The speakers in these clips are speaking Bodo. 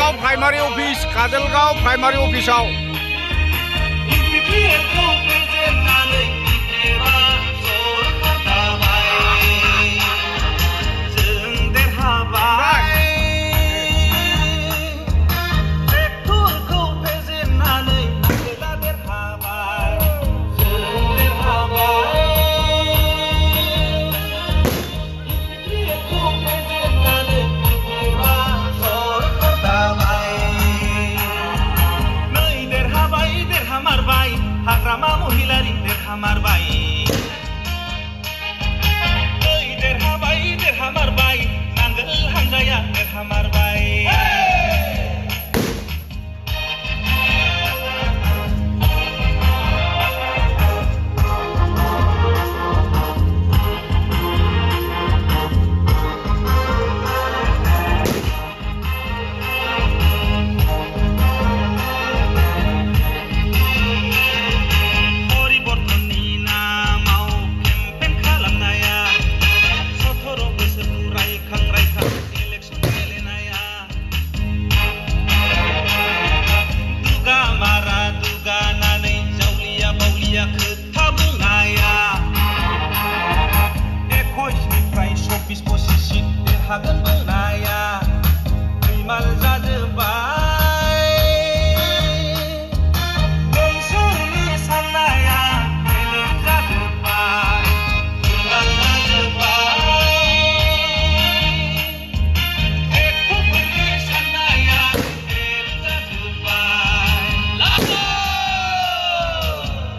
Kajalgaon primary office Kajalgaon primary अफिसाव हाग्रामा महिलारि देरहामारबाय देरहामारबाय नांगोल हानजाया देरहामारबाय हागोन बोनाया फैमाल जाजोब्बाय नोंसोरनि साननाया बेलेग जाजोब्बाय फैमाल जाजोब्बाय एख'फोरनि साननाया बेलेग जाजोब्बाय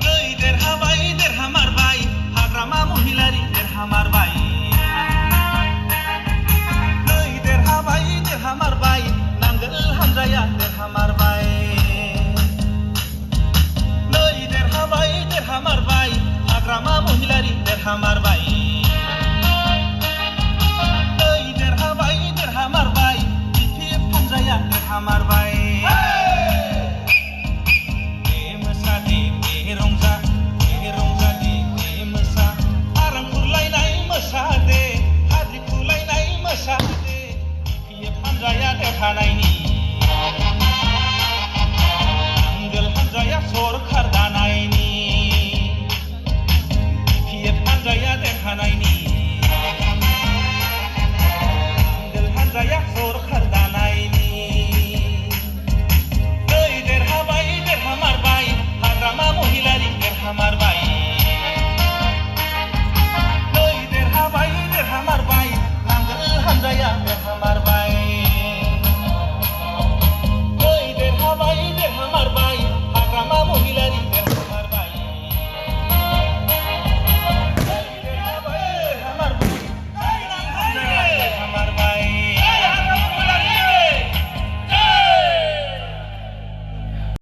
नै देरहामारबाय हाग्रामा महिलारि देरहामारबाय देरहामारबाय नांगोल हानजाया देरहामारबाय देरहामारबाय हाग्रामा महिलारि देरहामारबाय देरहामारबाय बिटिएफ हानजाया देरहामारबाय दे मोसा दे रंजा दे मोसा आरां खुरलायनाय मोसा दे हाद्रि खुरलायनाय मोसा दे हानजाया देरहानायनि नांगोल हानजाया सरखार दानायनि पिएफ हानजाया देरहानायनि